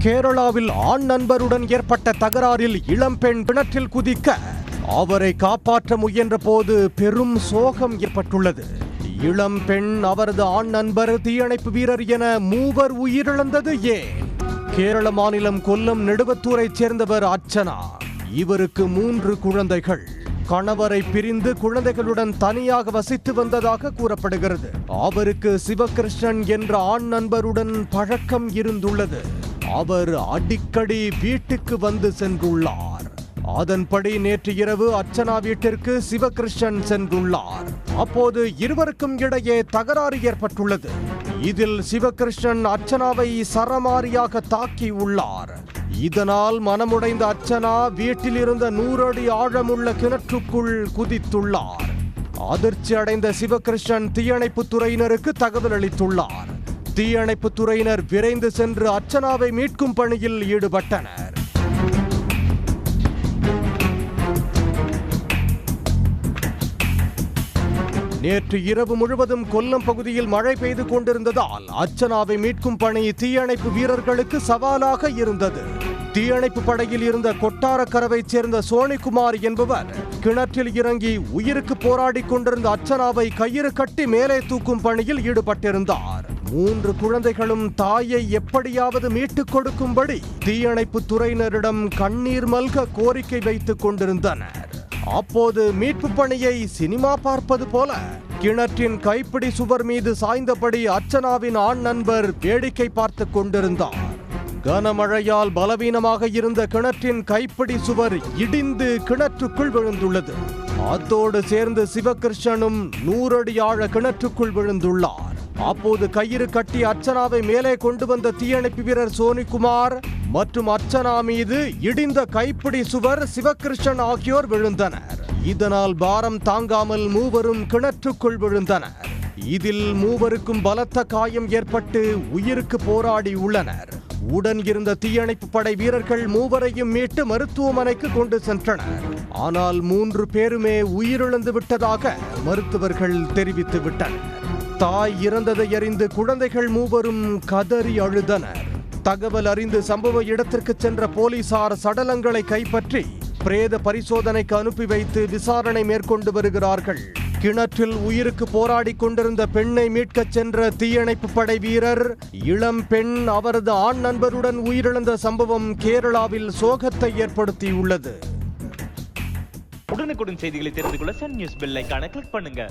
கேரளாவில் ஆண் நண்பருடன் ஏற்பட்ட தகராறில் இளம்பெண் கிணற்றில் குதிக்க அவரை காப்பாற்ற முயன்ற போது பெரும் சோகம் ஏற்பட்டுள்ளது. இளம்பெண், அவரது ஆண் நண்பர், தீயணைப்பு வீரர் என மூவர் உயிரிழந்தது ஏன்? கேரள மாநிலம் கொல்லம் நெடுவத்தூரைச் சேர்ந்தவர் அர்ச்சனா. இவருக்கு 3 குழந்தைகள். கணவரை பிரிந்து குழந்தைகளுடன் தனியாக வசித்து வந்ததாக கூறப்படுகிறது. அவருக்கு சிவகிருஷ்ணன் என்ற ஆண் நண்பருடன் பழக்கம் இருந்துள்ளது. அவர் அடிக்கடி வீட்டுக்கு வந்து சென்றுள்ளார். அதன்படி நேற்று இரவு அர்ச்சனா வீட்டிற்கு சிவகிருஷ்ணன் சென்றுள்ளார். அப்போது இருவருக்கும் இடையே தகராறு ஏற்பட்டுள்ளது. இதில் சிவகிருஷ்ணன் அர்ச்சனாவை சரமாரியாக தாக்கி உள்ளார். இதனால் மனமுடைந்த அர்ச்சனா வீட்டில் இருந்த 100 அடி ஆழமுள்ள கிணற்றுக்குள் குதித்துள்ளார். அதிர்ச்சி அடைந்த சிவகிருஷ்ணன் தீயணைப்புத் துறையினருக்கு தகவல் அளித்துள்ளார். தீயணைப்புத் துறையினர் விரைந்து சென்று அர்ச்சனாவை மீட்கும் பணியில் ஈடுபட்டனர். நேற்று இரவு முழுவதும் கொல்லம் பகுதியில் மழை பெய்து கொண்டிருந்ததால் அர்ச்சனாவை மீட்கும் பணி தீயணைப்பு வீரர்களுக்கு சவாலாக இருந்தது. தீயணைப்பு படையில் இருந்த கொட்டாரக்கரவைச் சேர்ந்த சோனிகுமார் என்பவர் கிணற்றில் இறங்கி உயிருக்கு போராடி கொண்டிருந்த அர்ச்சனாவை கயிறு கட்டி மேலே தூக்கும் பணியில் ஈடுபட்டிருந்தார். 3 குழந்தைகளும் தாயை எப்படியாவது மீட்டுக் கொடுக்கும்படி தீயணைப்பு துறையினரிடம் கண்ணீர் மல்க கோரிக்கை வைத்துக் கொண்டிருந்தனர். அப்போது மீட்பு பணியை சினிமா பார்ப்பது போல கிணற்றின் கைப்பிடி சுவர் மீது சாய்ந்தபடி அர்ச்சனாவின் ஆண் நண்பர் வேடிக்கை பார்த்து கொண்டிருந்தார். கனமழையால் பலவீனமாக இருந்த கிணற்றின் கைப்பிடி சுவர் இடிந்து கிணற்றுக்குள் விழுந்துள்ளது. அதோடு சேர்ந்து சிவகிருஷ்ணனும் 100 அடி ஆழ கிணற்றுக்குள் விழுந்துள்ளார். அப்போது கயிறு கட்டி அர்ச்சனாவை மேலே கொண்டு வந்த தீயணைப்பு வீரர் சோனிகுமார் மற்றும் அர்ச்சனா மீது இடிந்த கைப்பிடி சுவர், சிவகிருஷ்ணன் ஆகியோர் விழுந்தனர். இதனால் பாரம் தாங்காமல் மூவரும் கிணற்றுக்குள் விழுந்தனர். இதில் மூவருக்கும் பலத்த காயம் ஏற்பட்டு உயிருக்கு போராடி உள்ளனர். உடன் இருந்த தீயணைப்பு படை வீரர்கள் மூவரையும் மீட்டு மருத்துவமனைக்கு கொண்டு சென்றனர். ஆனால் 3 பேருமே உயிரிழந்து விட்டதாக மருத்துவர்கள் தெரிவித்து விட்டனர். தாய் இறந்ததை அறிந்து குழந்தைகள் மூவரும் கதறி அழுதனர். தகவல் அறிந்து சம்பவ இடத்திற்கு சென்ற போலீசார் சடலங்களை கைப்பற்றி பிரேத பரிசோதனைக்கு அனுப்பி வைத்து விசாரணை மேற்கொண்டு வருகிறார்கள். கிணற்றில் உயிருக்கு போராடி கொண்டிருந்த பெண்ணை மீட்கச் சென்ற தீயணைப்பு படை வீரர் இளம் பெண், அவரது ஆண் நண்பருடன் உயிரிழந்த சம்பவம் கேரளாவில் சோகத்தை ஏற்படுத்தியுள்ளது. உடனுக்குடன் செய்திகளை தெரிந்து கொள்ள சன் நியூஸ் பெல் ஐகானை கிளிக் பண்ணுங்க.